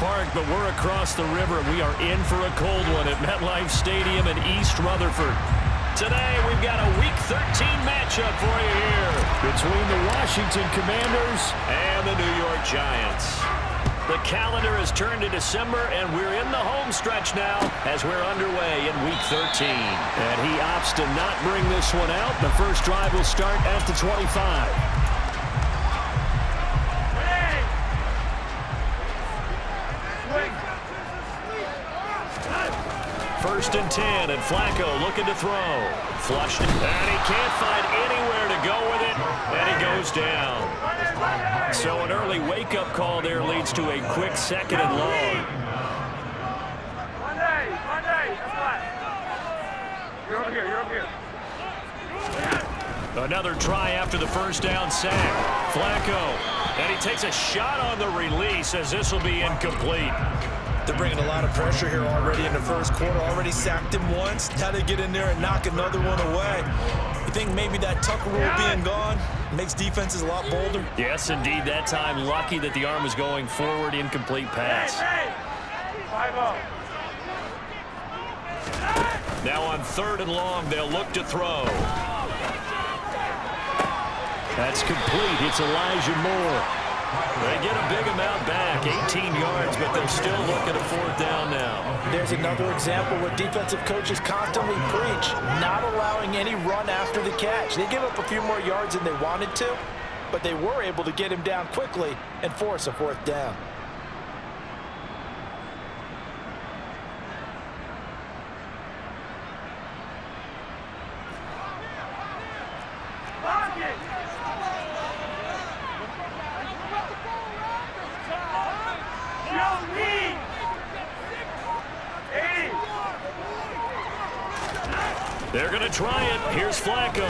Park, but we're across the river. We are in for a cold one at MetLife Stadium in East Rutherford. Today, we've got a Week 13 matchup for you here between the Washington Commanders and the New York Giants. The calendar has turned to December, and we're in the home stretch now as we're underway in Week 13. And he opts to not bring this one out. The first drive will start at the 25. First and 10, and Flacco looking to throw. Flushed, and he can't find anywhere to go with it, and he goes down. So an early wake-up call there leads to a quick second and long. You're over here. Another try after the first down sack. Flacco, and he takes a shot on the release as this will be incomplete. They're bringing a lot of pressure here already in the first quarter. Already sacked him once. Now they get in there and knock another one away. You think maybe that Tucker rule being gone makes defenses a lot bolder? Yes, indeed. That time, lucky that the arm was going forward. Incomplete pass. Now on 3rd and long, they'll look to throw. That's complete. It's Elijah Moore. They get a big amount back, 18 yards, but they're still looking at 4th down now. There's another example where defensive coaches constantly preach, not allowing any run after the catch. They give up a few more yards than they wanted to, but they were able to get him down quickly and force a 4th down. They're going to try it. Here's Flacco. And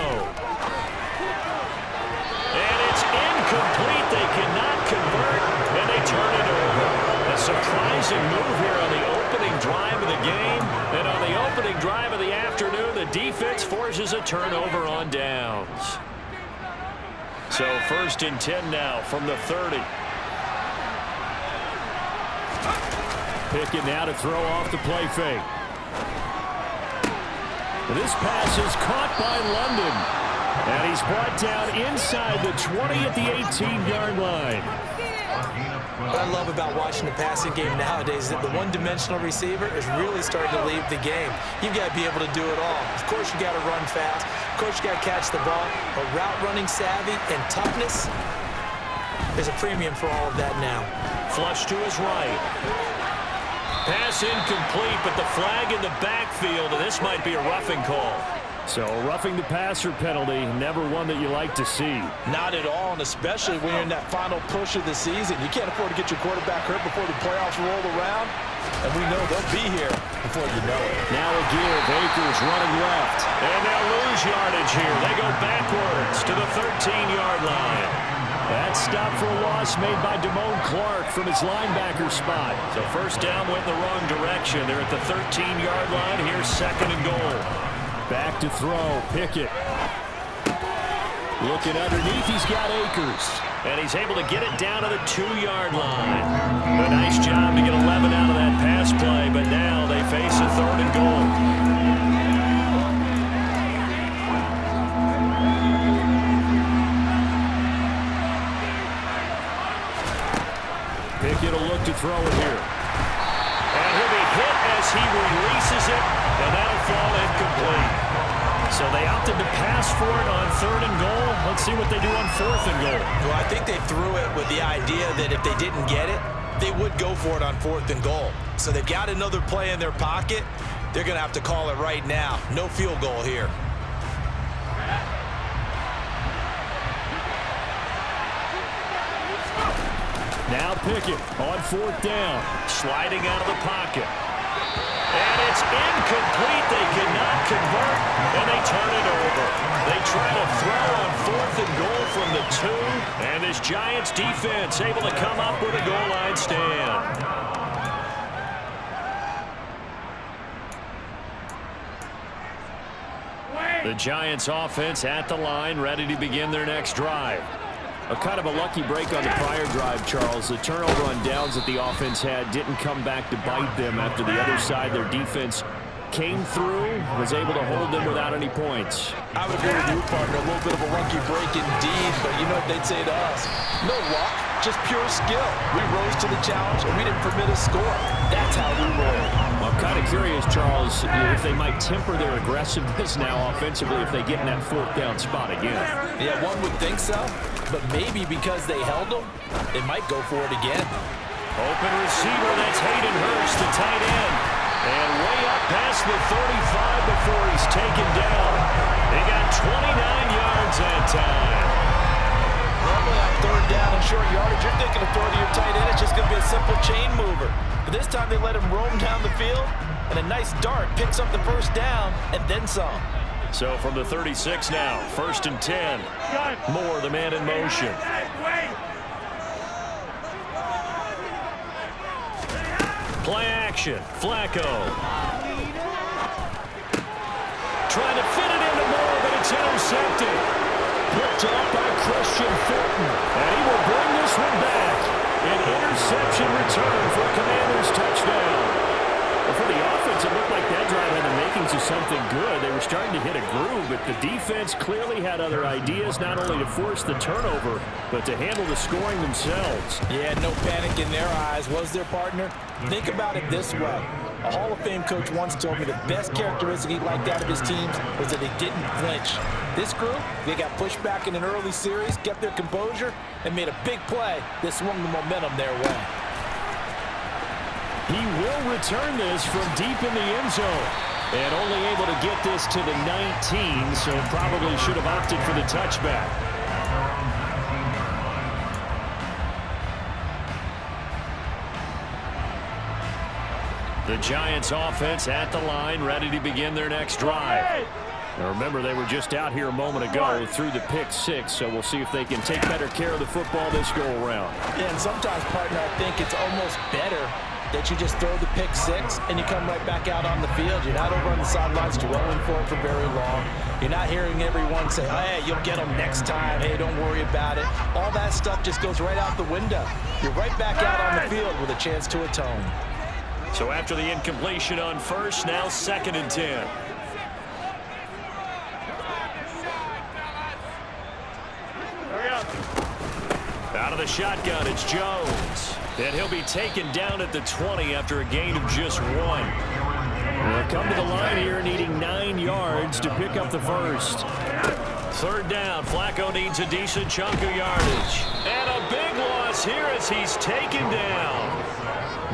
it's incomplete. They cannot convert, and they turn it over. A surprising move here on the opening drive of the game. And on the opening drive of the afternoon, the defense forces a turnover on downs. So 1st and 10 now from the 30. Pickett now to throw off the play fake. This pass is caught by London. And he's brought down inside the 20 at the 18-yard line. What I love about watching the passing game nowadays is that the one-dimensional receiver is really starting to leave the game. You've got to be able to do it all. Of course, you got to run fast. Of course, you got to catch the ball. But route running savvy and toughness, there's a premium for all of that now. Flush to his right. Pass incomplete, but the flag in the backfield, and this might be a roughing call. So roughing the passer penalty, never one that you like to see. Not at all, and especially when you're in that final push of the season. You can't afford to get your quarterback hurt before the playoffs roll around, and we know they'll be here before you know it. Now a give, Akers running left. And they'll lose yardage here. They go backwards to the 13-yard line. That stop for a loss made by Damone Clark from his linebacker spot. So first down went in the wrong direction. They're at the 13-yard line. Here's 2nd and goal. Back to throw, Pickett. Looking underneath, he's got Akers. And he's able to get it down to the 2-yard line. A nice job to get 11 out of that pass play, but now they face a 3rd and goal. Pickett will look to throw it here. And he'll be hit as he releases it, and that'll fall incomplete. So they opted to pass for it on 3rd and goal. Let's see what they do on 4th and goal. Well, I think they threw it with the idea that if they didn't get it, they would go for it on 4th and goal. So they've got another play in their pocket. They're going to have to call it right now. No field goal here. Now Pickett on 4th down, sliding out of the pocket. And it's incomplete. They cannot convert, and they turn it over. They try to throw on 4th and goal from the 2, and this Giants defense able to come up with a goal line stand. The Giants offense at the line, ready to begin their next drive. A kind of a lucky break on the prior drive, Charles. The turnover on downs that the offense had didn't come back to bite them after the other side. Their defense came through, was able to hold them without any points. I would agree with you, partner. A little bit of a lucky break indeed, but you know what they'd say to us? No luck, just pure skill. We rose to the challenge, and we didn't permit a score. That's how we roll. I'm kind of curious, Charles, if they might temper their aggressiveness now offensively if they get in that fourth down spot again. Yeah, one would think so, but maybe because they held them, they might go for it again. Open receiver, that's Hayden Hurst, the tight end. And way up past the 35 before he's taken down. They got 29 yards that time. Normally on third down and short yardage, you're thinking of throwing to your tight end. It's just going to be a simple chain mover. But this time they let him roam down the field, and a nice dart picks up the first down and then some. So from the 36 now, 1st and 10. Moore, the man in motion. Play action, Flacco. Trying to fit it into Moore, but it's intercepted. Picked up by Christian Fulton. And he will bring this one back. An interception return for a Commanders touchdown. Well, for the offense, it looked like that drive had the makings of something good. They were starting to hit a groove, but the defense clearly had other ideas, not only to force the turnover, but to handle the scoring themselves. Yeah, no panic in their eyes, was their partner? Think about it this way. A Hall of Fame coach once told me the best characteristic he liked out of his teams was that they didn't flinch. This group, they got pushed back in an early series, kept their composure, and made a big play that swung the momentum their way. He will return this from deep in the end zone. And only able to get this to the 19, so probably should have opted for the touchback. The Giants offense at the line, ready to begin their next drive. Now remember, they were just out here a moment ago through the pick 6, so we'll see if they can take better care of the football this go-around. Yeah, and sometimes, partner, I think it's almost better that you just throw the pick 6 and you come right back out on the field. You're not over on the sidelines dwelling for it for very long. You're not hearing everyone say, oh, hey, you'll get them next time. Hey, don't worry about it. All that stuff just goes right out the window. You're right back out on the field with a chance to atone. So after the incompletion on first, now 2nd and 10. Out of the shotgun, it's Jones. And he'll be taken down at the 20 after a gain of just 1. They'll come to the line here needing 9 yards to pick up the first. 3rd down, Flacco needs a decent chunk of yardage. And a big loss here as he's taken down.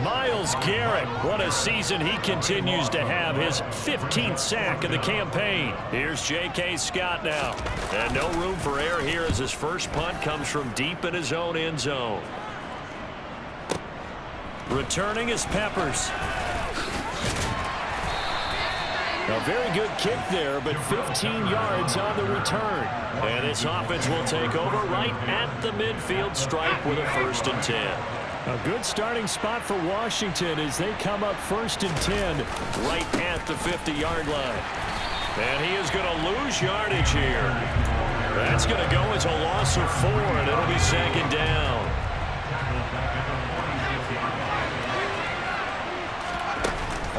Myles Garrett, what a season he continues to have. His 15th sack of the campaign. Here's J.K. Scott now. And no room for error here as his first punt comes from deep in his own end zone. Returning is Peppers. A very good kick there, but 15 yards on the return. And this offense will take over right at the midfield stripe with a 1st and 10. A good starting spot for Washington as they come up 1st and 10 right at the 50-yard line. And he is going to lose yardage here. That's going to go as a loss of 4, and it'll be 2nd down.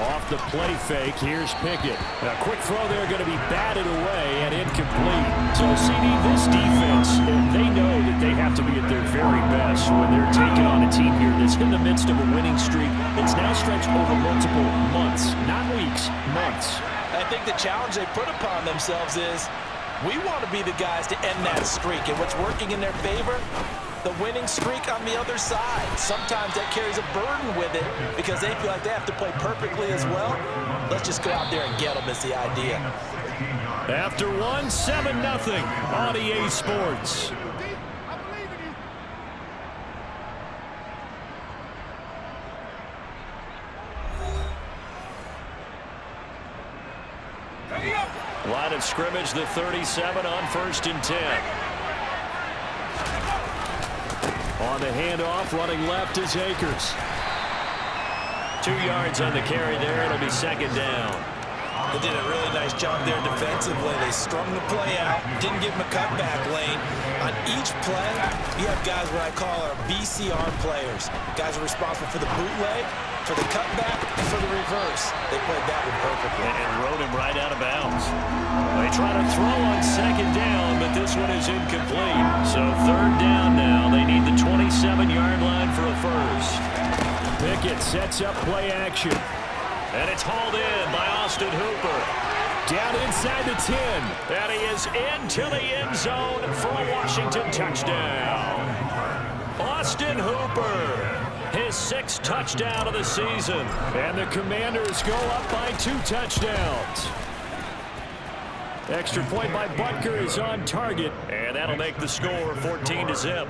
Off the play fake, here's Pickett. A quick throw there going to be batted away and incomplete. So, CD, this defense, they know that they have to be at their very best when they're taking on a team here that's in the midst of a winning streak. It's now stretched over multiple months, not weeks, months. I think the challenge they put upon themselves is we want to be the guys to end that streak. And what's working in their favor? The winning streak on the other side. Sometimes that carries a burden with it because they feel like they have to play perfectly as well. Let's just go out there and get them is the idea. After 1, 7-0 on EA Sports. Line of scrimmage, the 37 on 1st and 10. On the handoff, running left is Akers. 2 yards on the carry there. It'll be 2nd down. They did a really nice job there defensively. They strung the play out, didn't give him a cutback lane. On each play, you have guys what I call our BCR players. Guys are responsible for the bootleg, for the cutback, and for the reverse. They played that one perfectly. And rode him right out of bounds. They try to throw on second down, but this one is incomplete. So third down now. They need the 27-yard line for a first. Pickett sets up play action. And it's hauled in by Austin Hooper. Down inside the 10. And he is into the end zone for a Washington touchdown. Austin Hooper, his 6th touchdown of the season. And the Commanders go up by 2 touchdowns. Extra point by Butker is on target. And that'll make the score 14-0.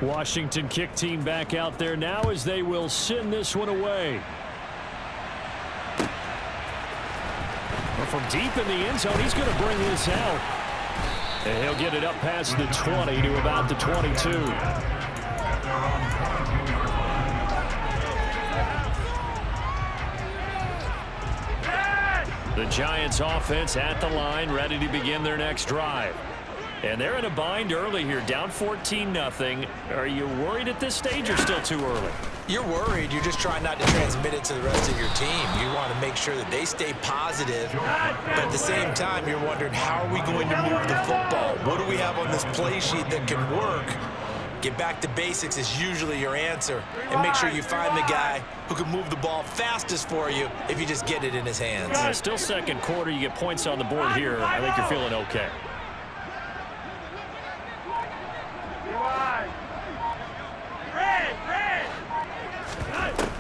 Washington kick team back out there now as they will send this one away. Well, from deep in the end zone, he's going to bring this out. And he'll get it up past the 20 to about the 22. The Giants offense at the line, ready to begin their next drive. And they're in a bind early here, down 14-0. Are you worried at this stage or still too early? You're worried. You're just trying not to transmit it to the rest of your team. You want to make sure that they stay positive. But at the same time, you're wondering, how are we going to move the football? What do we have on this play sheet that can work? Get back to basics is usually your answer. And make sure you find the guy who can move the ball fastest for you if you just get it in his hands. Yeah, still second quarter. You get points on the board here. I think you're feeling okay.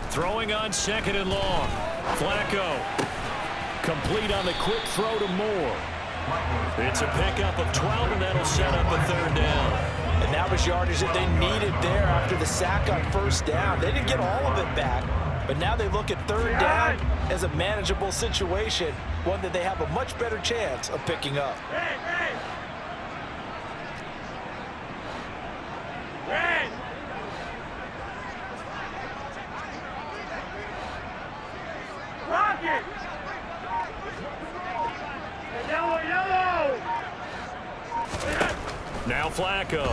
Throwing on second and long. Flacco. Complete on the quick throw to Moore. It's a pickup of 12, and that'll set up a third down. And that was yardage that they needed there after the sack on first down. They didn't get all of it back, but now they look at third down as a manageable situation, one that they have a much better chance of picking up. Now Flacco.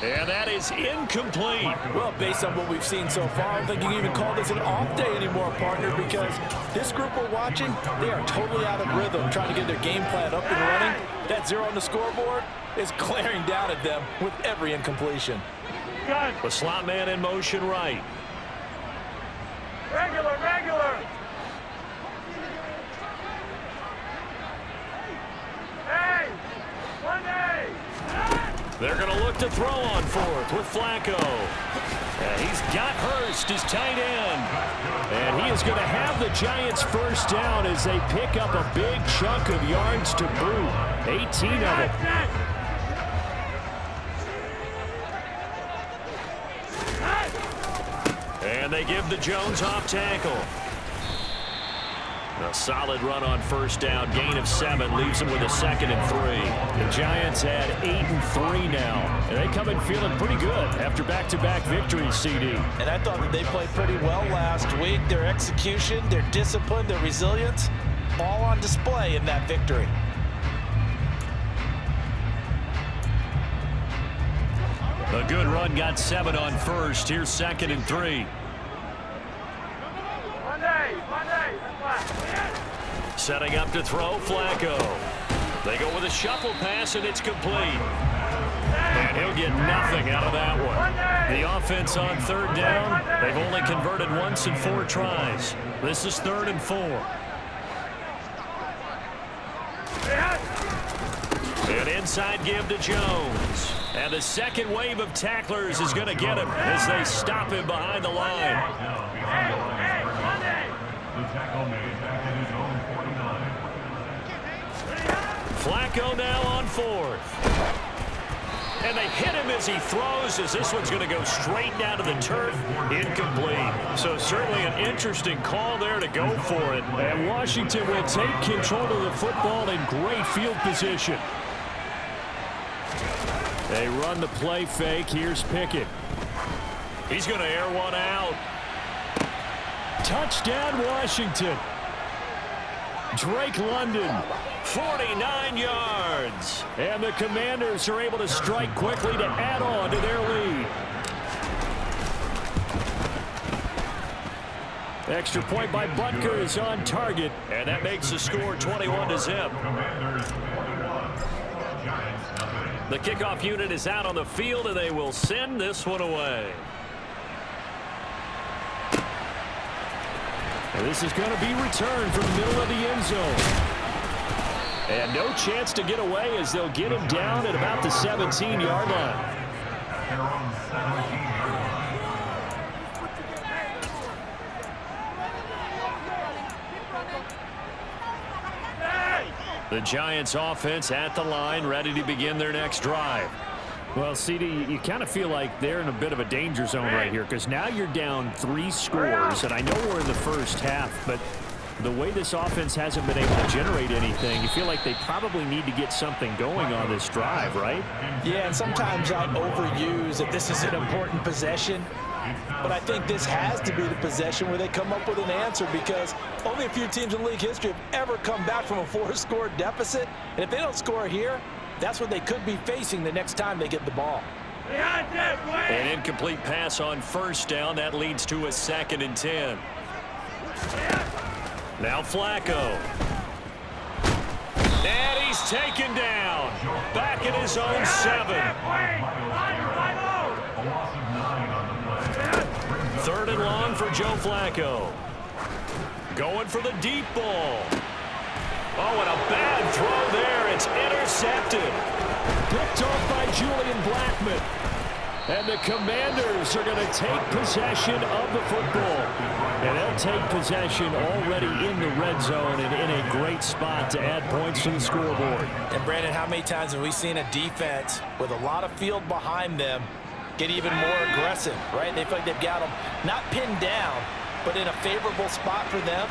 And that is incomplete. Well, based on what we've seen so far, I don't think you can even call this an off day anymore, partner, because this group we're watching, they are totally out of rhythm, trying to get their game plan up and running. That 0 on the scoreboard is glaring down at them with every incompletion. The slot man in motion right. Regular. They're going to look to throw on fourth with Flacco. And he's got Hurst, his tight end. And he is going to have the Giants first down as they pick up a big chunk of yards to boot. 18 of it. And they give the Jones off tackle. A solid run on first down. Gain of 7 leaves them with a 2nd and 3. The Giants had 8 and 3 now. And they come in feeling pretty good after back-to-back victories, CD. And I thought that they played pretty well last week. Their execution, their discipline, their resilience, all on display in that victory. A good run got 7 on first. Here's 2nd and 3. Setting up to throw, Flacco. They go with a shuffle pass, and it's complete. And he'll get nothing out of that one. The offense on third down, they've only converted once in 4 tries. This is 3rd and 4. An inside give to Jones. And the second wave of tacklers is going to get him as they stop him behind the line. Flacco now on 4th. And they hit him as he throws, as this one's going to go straight down to the turf. Incomplete. So certainly an interesting call there to go for it. And Washington will take control of the football in great field position. They run the play fake. Here's Pickett. He's going to air one out. Touchdown, Washington. Drake London, 49 yards. And the Commanders are able to strike quickly to add on to their lead. Extra point by Butker is on target, and that makes the score 21-0. The kickoff unit is out on the field, and they will send this one away. And this is going to be returned from the middle of the end zone. And no chance to get away as they'll get him down at about the 17-yard line. The Giants offense at the line, ready to begin their next drive. Well, CD, you kind of feel like they're in a bit of a danger zone right here because now you're down 3 scores, and I know we're in the first half, but the way this offense hasn't been able to generate anything, you feel like they probably need to get something going on this drive, right? Yeah, and sometimes I overuse that this is an important possession, but I think this has to be the possession where they come up with an answer because only a few teams in league history have ever come back from a 4-score deficit, and if they don't score here, that's what they could be facing the next time they get the ball. An incomplete pass on first down. That leads to a 2nd and 10. Now Flacco. And he's taken down. Back at his own 7. 3rd and long for Joe Flacco. Going for the deep ball. Oh, and a bad throw there. It's intercepted. Picked off by Julian Blackmon. And the Commanders are going to take possession of the football. And they'll take possession already in the red zone and in a great spot to add points to the scoreboard. And, Brandon, how many times have we seen a defense with a lot of field behind them get even more aggressive, right? They feel like they've got them not pinned down, but in a favorable spot for them.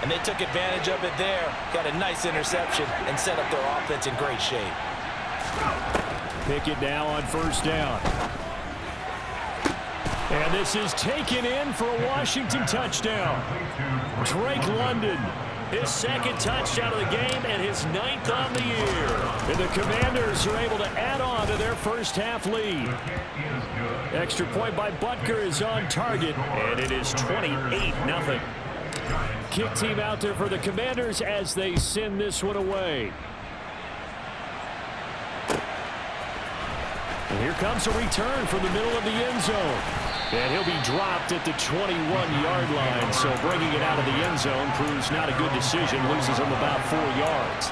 And they took advantage of it there, got a nice interception, and set up their offense in great shape. Pickett now on first down. And this is taken in for a Washington touchdown. Drake London, his 2nd touchdown of the game and his 9th on the year. And the Commanders are able to add on to their first half lead. Extra point by Butker is on target, and it is 28-0. Kick team out there for the Commanders as they send this one away. And here comes a return from the middle of the end zone. And he'll be dropped at the 21-yard line, so bringing it out of the end zone proves not a good decision, loses him about 4 yards.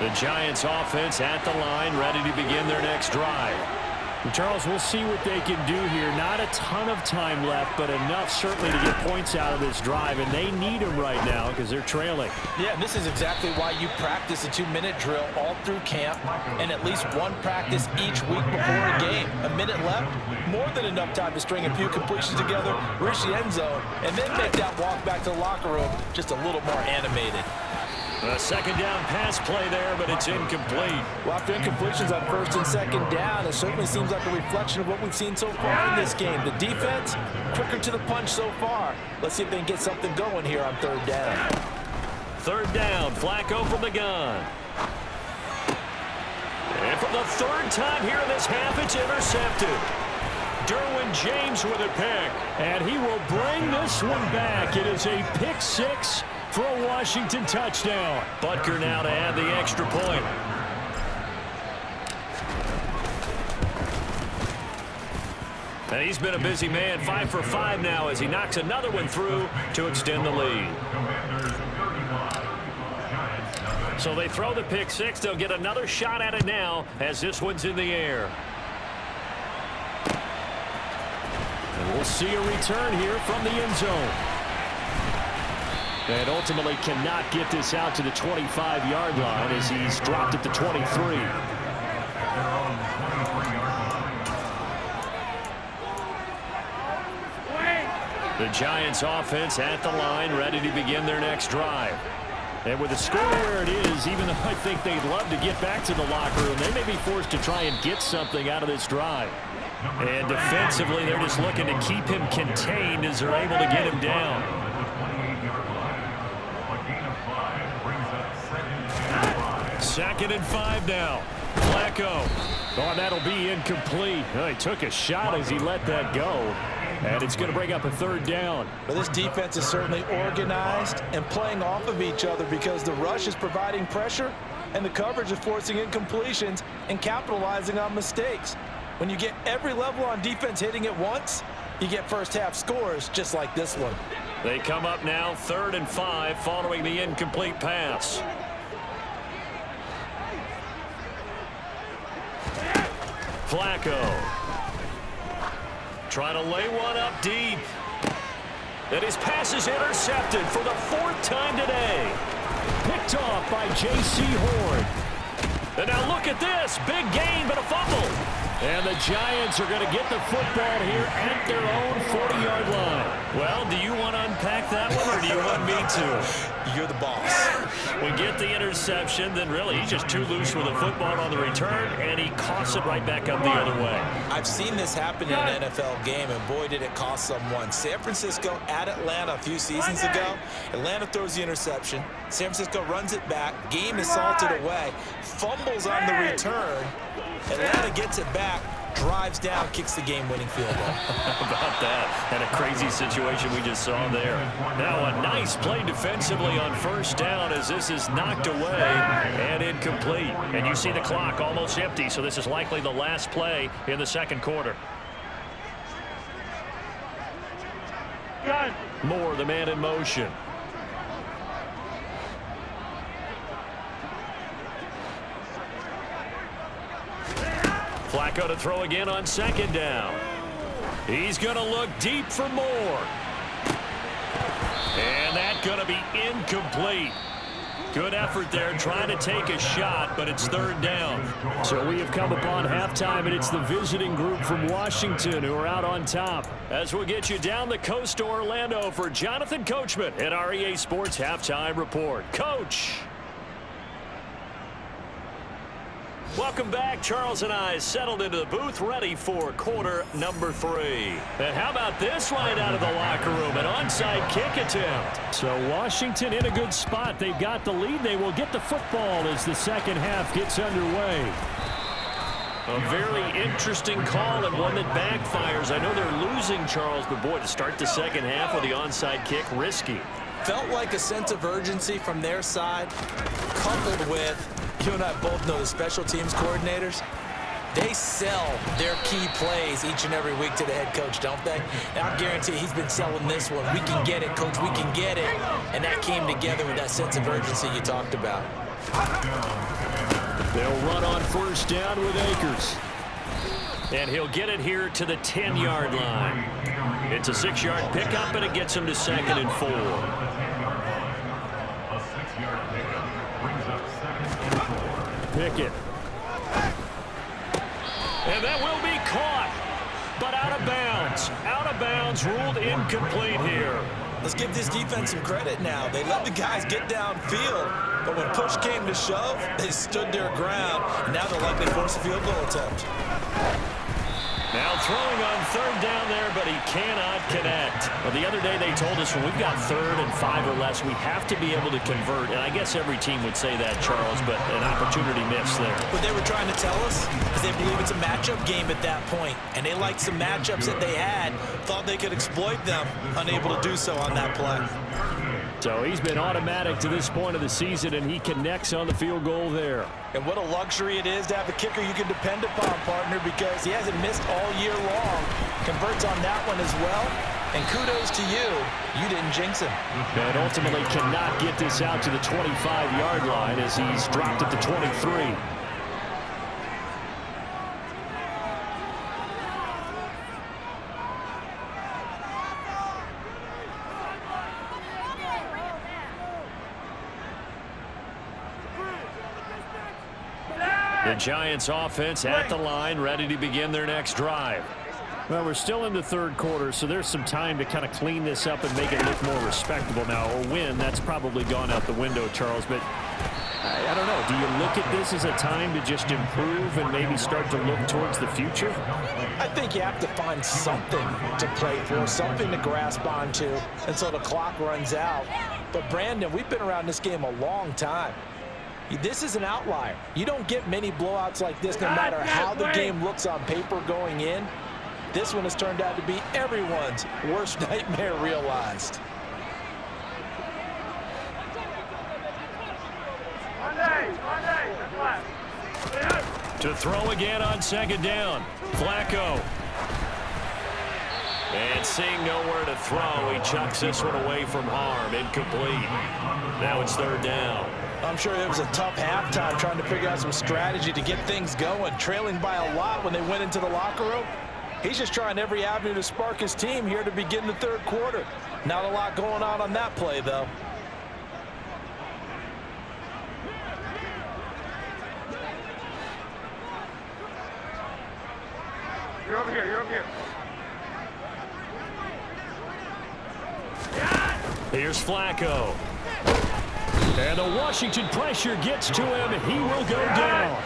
The Giants offense at the line, ready to begin their next drive. And Charles, we'll see what they can do here. Not a ton of time left, but enough certainly to get points out of this drive, and they need them right now because they're trailing. Yeah, and this is exactly why you practice a 2-minute drill all through camp and at least one practice each week before a game. A minute left, more than enough time to string a few completions together, reach the end zone, and then make that walk back to the locker room just a little more animated. A 2nd down pass play there, but it's incomplete. Well, after incompletions on 1st and 2nd down, it certainly seems like a reflection of what we've seen so far in this game. The defense, quicker to the punch so far. Let's see if they can get something going here on 3rd down. 3rd down, Flacco from the gun. And for the 3rd time here in this half, it's intercepted. Derwin James with a pick, and he will bring this one back. It is a pick 6 for a Washington touchdown. Butker now to add the extra point. And he's been a busy man, 5 for 5 now as he knocks another one through to extend the lead. So they throw the pick 6. They'll get another shot at it now as this one's in the air. And we'll see a return here from the end zone. And ultimately cannot get this out to the 25-yard line as he's dropped at the 23. The Giants offense at the line, ready to begin their next drive. And with the score where it is, even though I think they'd love to get back to the locker room, they may be forced to try and get something out of this drive. And defensively, they're just looking to keep him contained as they're able to get him down. Second and 5 now. Flacco. Oh, that'll be incomplete. Oh, he took a shot as he let that go. And it's going to bring up a third down. But this defense is certainly organized and playing off of each other because the rush is providing pressure and the coverage is forcing incompletions and capitalizing on mistakes. When you get every level on defense hitting at once, you get first half scores just like this one. They come up now 3rd and 5 following the incomplete pass. Flacco. Trying to lay one up deep. And his pass is intercepted for the 4th time today. Picked off by J.C. Horn. And now look at this. Big gain, but a fumble. And the Giants are going to get the football here at their own 40-yard line. Well, do you want to unpack that one, or do you want me to? You're the boss. We get the interception, then really he's just too loose with the football on the return, and he coughs it right back up the other way. I've seen this happen in an NFL game, and boy, did it cost someone. San Francisco at Atlanta a few seasons ago. Atlanta throws the interception. San Francisco runs it back. Game is salted away. Fumbles on the return. Atlanta gets it back, drives down, kicks the game-winning field goal. How about that? And a crazy situation we just saw there. Now a nice play defensively on 1st down as this is knocked away and incomplete. And you see the clock almost empty, so this is likely the last play in the 2nd quarter. Moore, the man in motion. Flacco to throw again on 2nd down. He's going to look deep for Moore. And that's going to be incomplete. Good effort there trying to take a shot, but it's 3rd down. So we have come upon halftime, and it's the visiting group from Washington who are out on top. As we'll get you down the coast to Orlando for Jonathan Coachman at our EA Sports Halftime Report. Coach. Welcome back. Charles and I settled into the booth, ready for quarter number 3. And how about this right out of the locker room? An onside kick attempt. So Washington in a good spot. They've got the lead. They will get the football as the 2nd half gets underway. A very interesting call and one that backfires. I know they're losing, Charles, but boy, to start the 2nd half with the onside kick, risky. Felt like a sense of urgency from their side, coupled with, you and I both know the special teams coordinators, they sell their key plays each and every week to the head coach, don't they? And I guarantee he's been selling this one. We can get it, coach, we can get it. And that came together with that sense of urgency you talked about. They'll run on 1st down with Akers. And he'll get it here to the 10-yard line. It's a 6-yard pickup, and it gets him to 2nd and 4. Pickett. And that will be caught, but out of bounds. Out of bounds, ruled incomplete here. Let's give this defense some credit now. They let the guys get downfield, but when push came to shove, they stood their ground. And now they'll likely force a field goal attempt. Now throwing on 3rd down there, but he cannot connect. Well, the other day they told us when we've got 3rd and 5 or less, we have to be able to convert. And I guess every team would say that, Charles, but an opportunity missed there. What they were trying to tell us is they believe it's a matchup game at that point. And they liked some matchups that they had, thought they could exploit them, unable to do so on that play. So he's been automatic to this point of the season, and he connects on the field goal there. And what a luxury it is to have a kicker you can depend upon, partner, because he hasn't missed all year long. Converts on that one as well. And kudos to you. You didn't jinx him. And ultimately cannot get this out to the 25-yard line as he's dropped at the 23. The Giants offense at the line, ready to begin their next drive. Well, we're still in the third quarter, so there's some time to kind of clean this up and make it look more respectable now. Or win, that's probably gone out the window, Charles. But I don't know. Do you look at this as a time to just improve and maybe start to look towards the future? I think you have to find something to play for, something to grasp onto until the clock runs out. But, Brandon, we've been around this game a long time. This is an outlier. You don't get many blowouts like this no matter how the game looks on paper going in. This one has turned out to be everyone's worst nightmare realized. To throw again on second down. Flacco. And seeing nowhere to throw, he chucks this one away from harm. Incomplete. Now it's third down. I'm sure it was a tough halftime trying to figure out some strategy to get things going. Trailing by a lot when they went into the locker room. He's just trying every avenue to spark his team here to begin the third quarter. Not a lot going on that play, though. You're over here, you're over here. Here's Flacco. And the Washington pressure gets to him, and he will go down.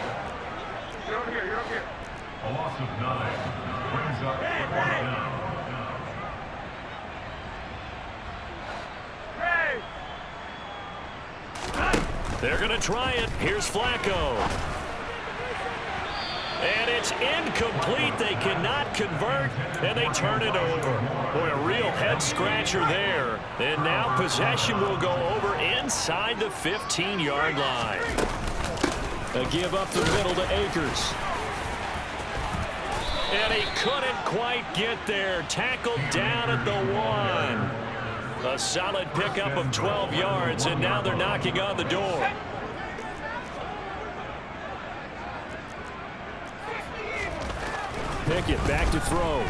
You're over here, you're over here. A loss of 9. Brings up fourth down. They're going to try it. Here's Flacco. And it's incomplete. They cannot convert, and they turn it over. Boy, a real head-scratcher there. And now possession will go over inside the 15-yard line. A give up the middle to Akers. And he couldn't quite get there. Tackled down at the 1. A solid pickup of 12 yards, and now they're knocking on the door. Pickett back to throw.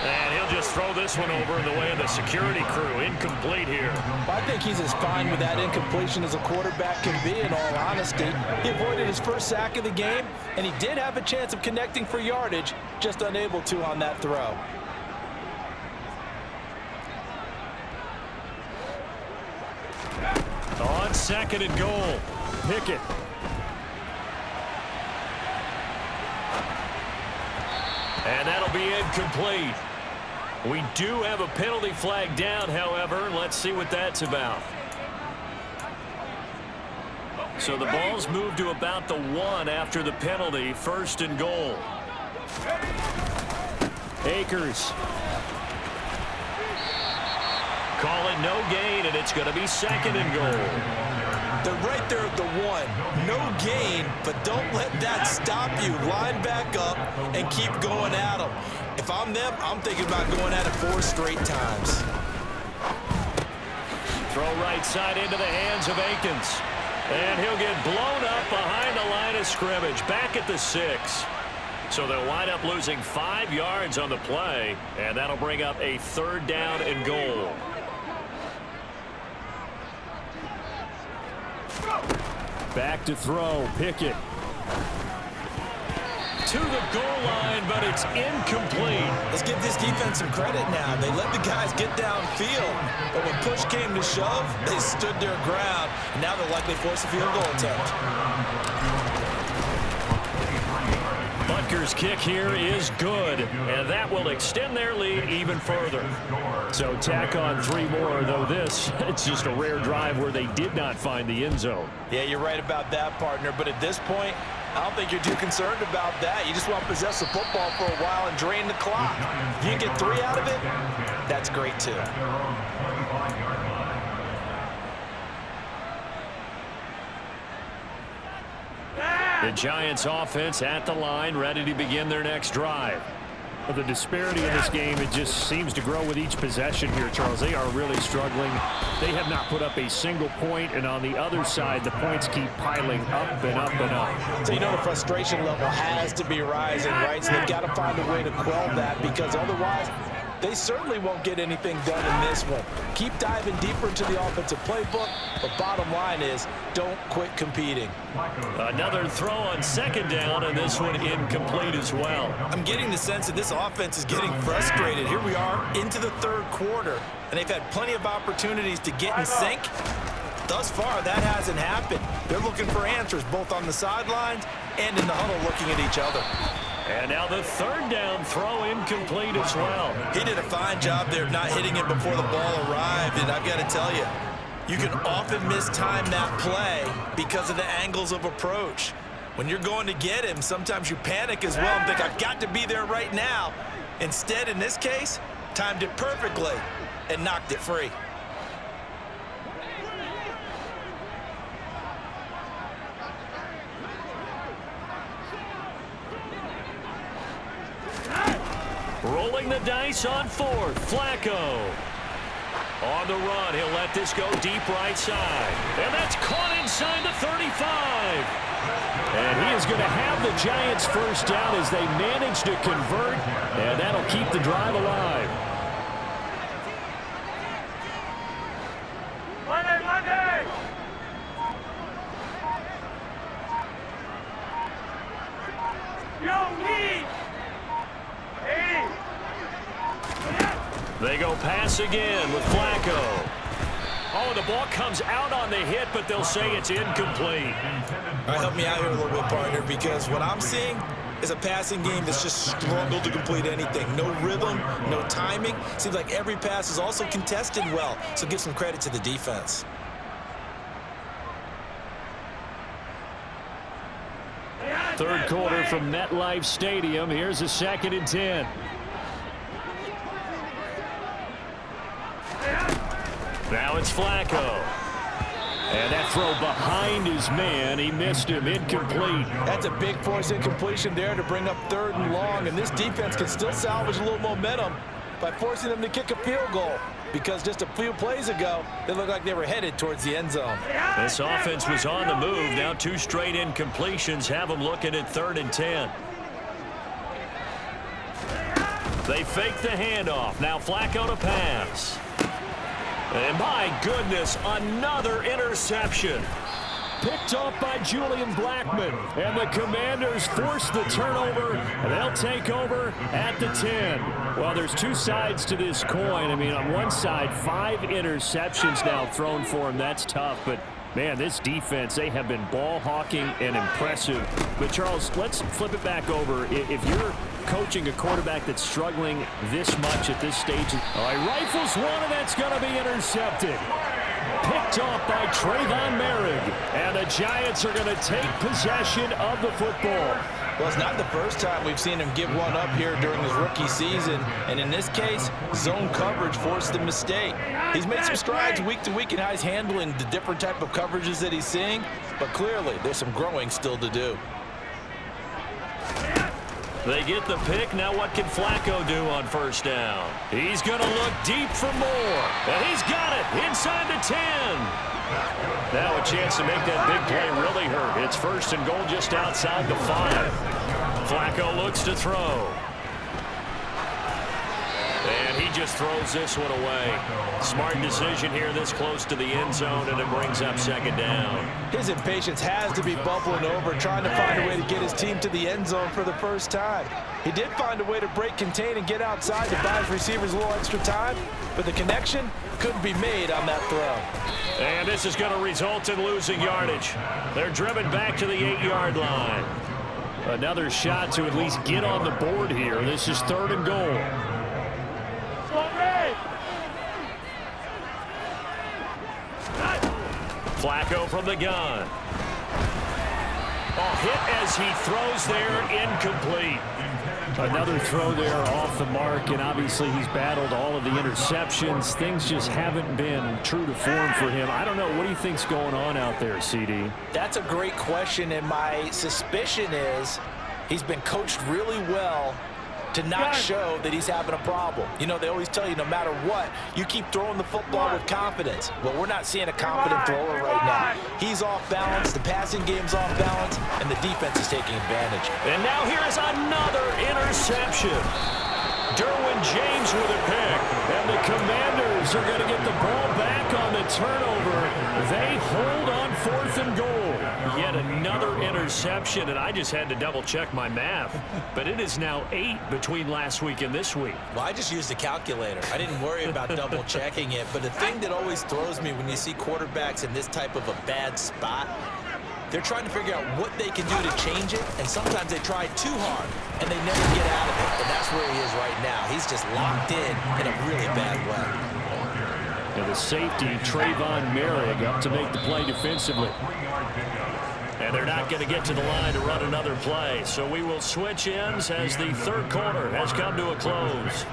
And he'll just throw this one over in the way of the security crew. Incomplete here. I think he's as fine with that incompletion as a quarterback can be, in all honesty. He avoided his first sack of the game, and he did have a chance of connecting for yardage, just unable to on that throw. On second and goal, Pickett. And that'll be incomplete. We do have a penalty flag down, however. Let's see what that's about. So the ball's moved to about the 1 after the penalty. First and goal. Akers. Call it no gain, and it's going to be second and goal. They're right there at the 1. No gain, but don't let that stop you. Line back up and keep going at them. If I'm them, I'm thinking about going at it 4 straight times. Throw right side into the hands of Akins. And he'll get blown up behind the line of scrimmage, back at the 6. So they'll wind up losing 5 yards on the play, and that'll bring up a third down and goal. Back to throw, Pickett. To the goal line, but it's incomplete. Let's give this defense some credit now. They let the guys get downfield, but when push came to shove, they stood their ground, and now they'll likely force a field goal attempt. Butker's kick here is good, and that will extend their lead even further. So tack on 3 more, though this, it's just a rare drive where they did not find the end zone. Yeah, you're right about that, partner, but at this point, I don't think you're too concerned about that. You just want to possess the football for a while and drain the clock. If you can get 3 out of it, that's great too. The Giants offense at the line, ready to begin their next drive. But the disparity in this game, it just seems to grow with each possession here, Charles. They are really struggling. They have not put up a single point, and on the other side, the points keep piling up and up and up. So you know the frustration level has to be rising, right? So they've got to find a way to quell that, because otherwise They certainly won't get anything done in this one. Keep diving deeper into the offensive playbook, but bottom line is don't quit competing. Another throw on second down, and this one incomplete as well. I'm getting the sense that this offense is getting frustrated. Here we are into the third quarter, and they've had plenty of opportunities to get in sync. Thus far, that hasn't happened. They're looking for answers both on the sidelines and in the huddle looking at each other. And now the third down throw incomplete as well. He did a fine job there of not hitting it before the ball arrived, and I've got to tell you, you can often mistime that play because of the angles of approach. When you're going to get him, sometimes you panic as well and think, I've got to be there right now. Instead, in this case, timed it perfectly and knocked it free. Rolling the dice on fourth, Flacco. On the run, he'll let this go deep right side. And that's caught inside the 35. And he is going to have the Giants first down as they manage to convert, and that'll keep the drive alive. Monday! Yo, me! Hey! They go pass again with Flacco. Oh, the ball comes out on the hit, but they'll say it's incomplete. All right, help me out here a little bit, partner, because what I'm seeing is a passing game that's just struggled to complete anything. No rhythm, no timing. Seems like every pass is also contested well, so give some credit to the defense. Third quarter from MetLife Stadium. Here's a 2nd and 10. Now it's Flacco. And that throw behind his man. He missed him. Incomplete. That's a big force incompletion there to bring up 3rd and long, and this defense can still salvage a little momentum by forcing them to kick a field goal, because just a few plays ago, they looked like they were headed towards the end zone. This offense was on the move. Now 2 straight incompletions have them looking at 3rd and 10. They fake the handoff. Now Flacco to pass. And my goodness, another interception. Picked off by Julian Blackmon. And the Commanders force the turnover, and they'll take over at the 10. Well, there's 2 sides to this coin. I mean, on one side, 5 interceptions now thrown for him. That's tough, but man, this defense, they have been ball hawking and impressive. But Charles, let's flip it back over. If you're coaching a quarterback that's struggling this much at this stage, all right, rifles one, and that's going to be intercepted. Picked off by Trayvon Merrick, and the Giants are going to take possession of the football. Well, it's not the first time we've seen him give one up here during his rookie season, and in this case, zone coverage forced the mistake. He's made some strides week to week in how he's handling the different type of coverages that he's seeing, but clearly there's some growing still to do. They get the pick. Now what can Flacco do on first down? He's going to look deep for more. And he's got it inside the 10. Now a chance to make that big play really hurt. It's 1st and goal just outside the 5. Flacco looks to throw. And he just throws this one away. Smart decision here this close to the end zone, and it brings up 2nd down. His impatience has to be bubbling over, trying to find a way to get his team to the end zone for the first time. He did find a way to break contain and get outside to buy his receivers a little extra time, but the connection couldn't be made on that throw. And this is going to result in losing yardage. They're driven back to the 8-yard line. Another shot to at least get on the board here. This is 3rd and goal. Flacco from the gun. Oh, hit as he throws there, incomplete. Another throw there off the mark, and obviously he's battled all of the interceptions. Things just haven't been true to form for him. I don't know. What do you think's going on out there, CD? That's a great question, and my suspicion is he's been coached really well to not show that he's having a problem. You know, they always tell you no matter what, you keep throwing the football with confidence. Well, we're not seeing a confident thrower right now. He's off balance, the passing game's off balance, and the defense is taking advantage. And now here is another interception. Derwin James with a pick. And the Commanders are going to get the ball back on the turnover. They hold on 4th and goal. Yet another interception, and I just had to double-check my math. But it is now 8 between last week and this week. Well, I just used a calculator. I didn't worry about double-checking it. But the thing that always throws me when you see quarterbacks in this type of a bad spot, they're trying to figure out what they can do to change it, and sometimes they try too hard, and they never get out of it. And that's where he is right now. He's just locked in a really bad way. And the safety, Trayvon Merrick, up to make the play defensively. And they're not going to get to the line to run another play. So we will switch ends as the third quarter has come to a close.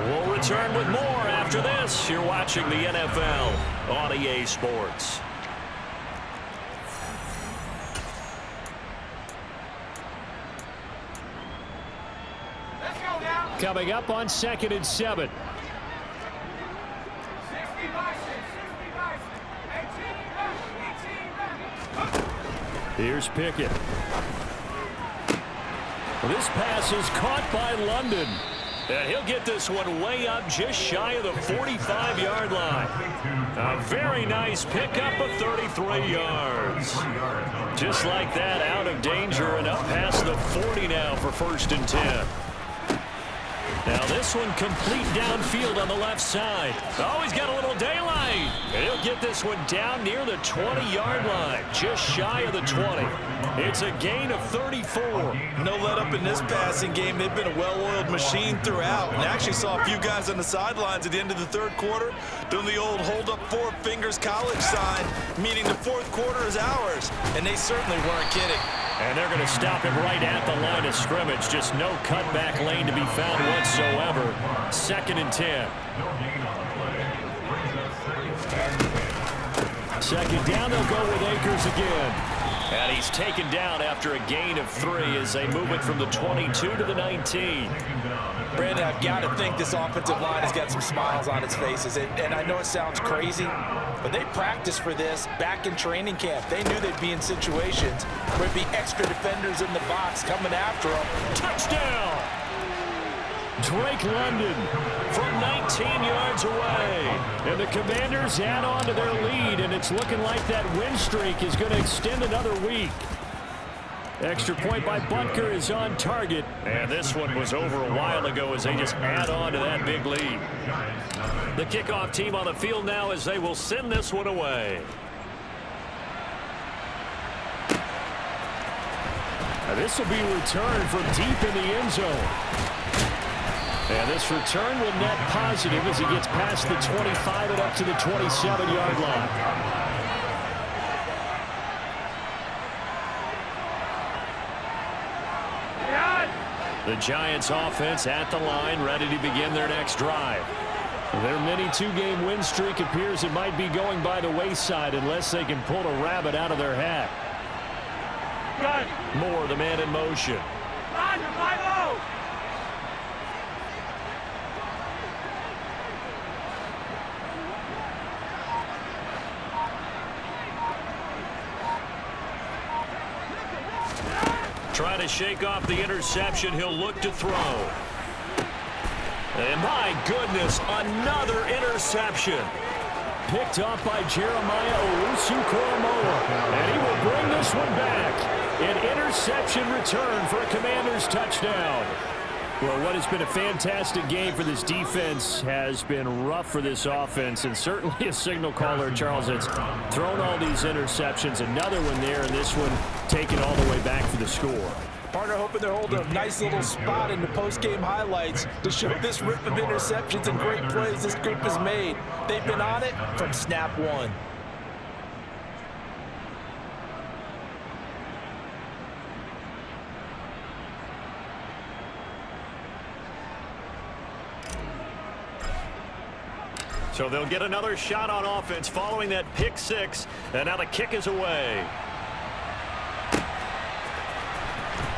We'll return with more after this. You're watching the NFL on EA Sports. Coming up on 2nd and 7. Here's Pickett. This pass is caught by London. And he'll get this one way up just shy of the 45-yard line. A very nice pickup of 33 yards. Just like that, out of danger and up past the 40 now for 1st and 10. Now this one complete downfield on the left side. Oh, he's got a little daylight. And he'll get this one down near the 20-yard line, just shy of the 20. It's a gain of 34. No let up in this passing game. They've been a well-oiled machine throughout. And I actually saw a few guys on the sidelines at the end of the third quarter doing the old hold up 4 fingers college sign, meaning the 4th quarter is ours. And they certainly weren't kidding. And they're going to stop him right at the line of scrimmage. Just no cutback lane to be found whatsoever. 2nd and 10. 2nd down, they'll go with Akers again. And he's taken down after a gain of 3 as they move it from the 22 to the 19. Brandon, I've got to think this offensive line has got some smiles on its faces. And I know it sounds crazy, but they practiced for this back in training camp. They knew they'd be in situations where there'd be extra defenders in the box coming after them. Touchdown! Drake London from 19 yards away. And the Commanders add on to their lead, and it's looking like that win streak is going to extend another week. Extra point by Butker is on target. And this one was over a while ago as they just add on to that big lead. The kickoff team on the field now as they will send this one away. Now this will be returned from deep in the end zone. And this return will net positive as he gets past the 25 and up to the 27-yard line. The Giants offense at the line, ready to begin their next drive. Their mini 2-game win streak appears it might be going by the wayside unless they can pull a rabbit out of their hat. Moore, the man in motion. Trying to shake off the interception. He'll look to throw. And my goodness, another interception. Picked up by Jeremiah Owusu-Koramoah. And he will bring this one back. An interception return for a Commanders touchdown. Well, what has been a fantastic game for this defense has been rough for this offense, and certainly a signal caller, Charles, that's thrown all these interceptions. Another one there, and this one taken all the way back for the score. Partner hoping they're holding a nice little spot in the post-game highlights to show this rip of interceptions and great plays this group has made. They've been on it from snap one. So they'll get another shot on offense following that pick six, and now the kick is away.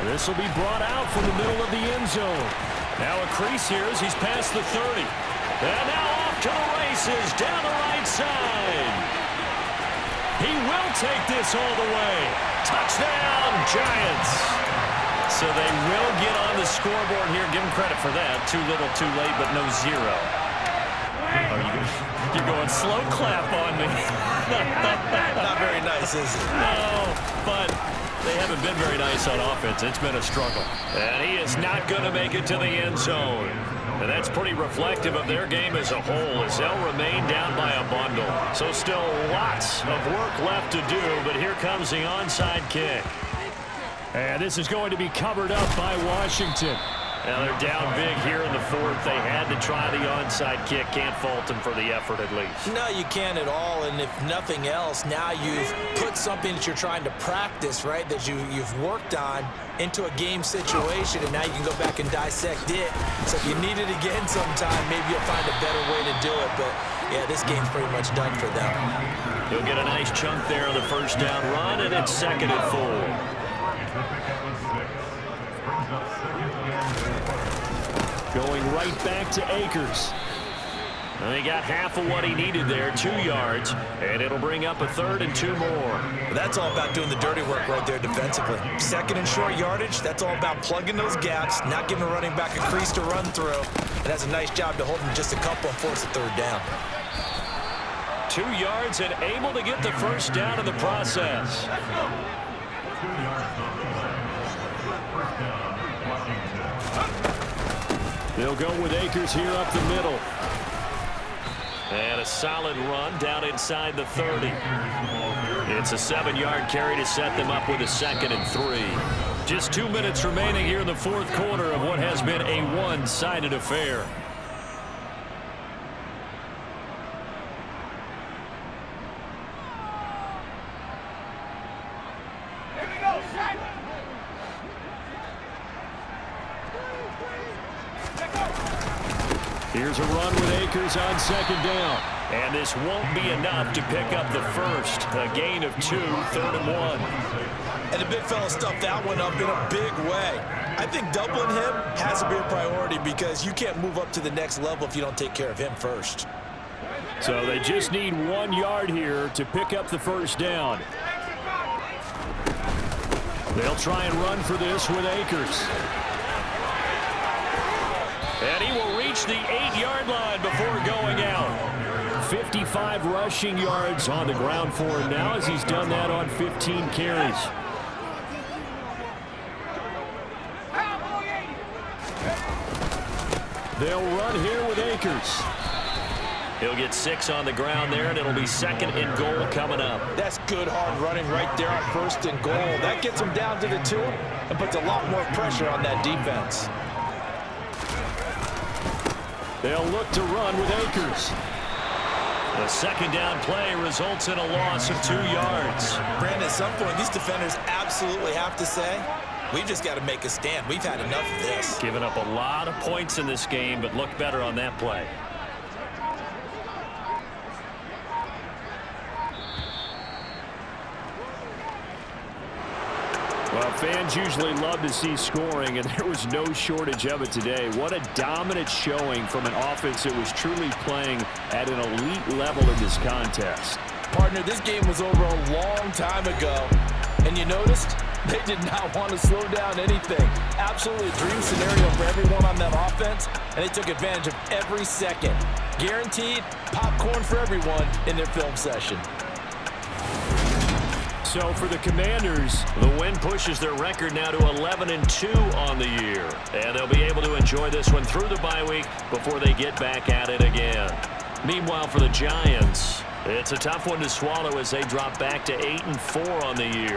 And this will be brought out from the middle of the end zone. Now a crease here as he's past the 30. And now off to the races down the right side. He will take this all the way. Touchdown, Giants. So they will get on the scoreboard here. Give them credit for that. Too little, too late, but no zero. You're going slow clap on me. Not very nice, is it? No, but they haven't been very nice on offense. It's been a struggle. And he is not going to make it to the end zone. And that's pretty reflective of their game as a whole, as they'll remain down by a bundle. So still lots of work left to do, but here comes the onside kick. And this is going to be covered up by Washington. Now they're down big here in the fourth. They had to try the onside kick. Can't fault them for the effort at least. No, you can't at all. And if nothing else, now you've put something that you're trying to practice, right, that you've worked on into a game situation, and now you can go back and dissect it. So if you need it again sometime, maybe you'll find a better way to do it. But, yeah, this game's pretty much done for them. He'll get a nice chunk there on the first down run, and it's 2nd and 4. Going right back to Akers. And he got half of what he needed there, 2 yards, and it'll bring up a 3rd and 2 more. That's all about doing the dirty work right there defensively. 2nd and short yardage, that's all about plugging those gaps, not giving a running back a crease to run through. And that's a nice job to hold him just a couple and force a 3rd down. 2 yards and able to get the first down in the process. 2 yards on the play. First down, Washington. They'll go with Akers here up the middle. And a solid run down inside the 30. It's a 7-yard carry to set them up with a 2nd and 3. Just 2 minutes remaining here in the fourth quarter of what has been a one-sided affair. Here's a run with Akers on 2nd down. And this won't be enough to pick up the first. A gain of 2, 3rd and 1. And the big fella stuffed that one up in a big way. I think doubling him has to be a priority because you can't move up to the next level if you don't take care of him first. So they just need 1 yard here to pick up the first down. They'll try and run for this with Akers. And he will reach the 8-yard line before going out. 55 rushing yards on the ground for him now as he's done that on 15 carries. They'll run here with Akers. He'll get 6 on the ground there, and it'll be 2nd and goal coming up. That's good hard running right there on 1st and goal. That gets him down to the 2 and puts a lot more pressure on that defense. They'll look to run with Akers. The 2nd down play results in a loss of 2 yards. Brandon, at some point, these defenders absolutely have to say, we've just got to make a stand. We've had enough of this. Giving up a lot of points in this game, but look better on that play. Well, fans usually love to see scoring, and there was no shortage of it today. What a dominant showing from an offense that was truly playing at an elite level in this contest. Partner, this game was over a long time ago, and you noticed they did not want to slow down anything. Absolutely a dream scenario for everyone on that offense, and they took advantage of every second. Guaranteed popcorn for everyone in their film session. So for the Commanders, the win pushes their record now to 11-2 on the year. And they'll be able to enjoy this one through the bye week before they get back at it again. Meanwhile, for the Giants, it's a tough one to swallow as they drop back to 8-4 on the year.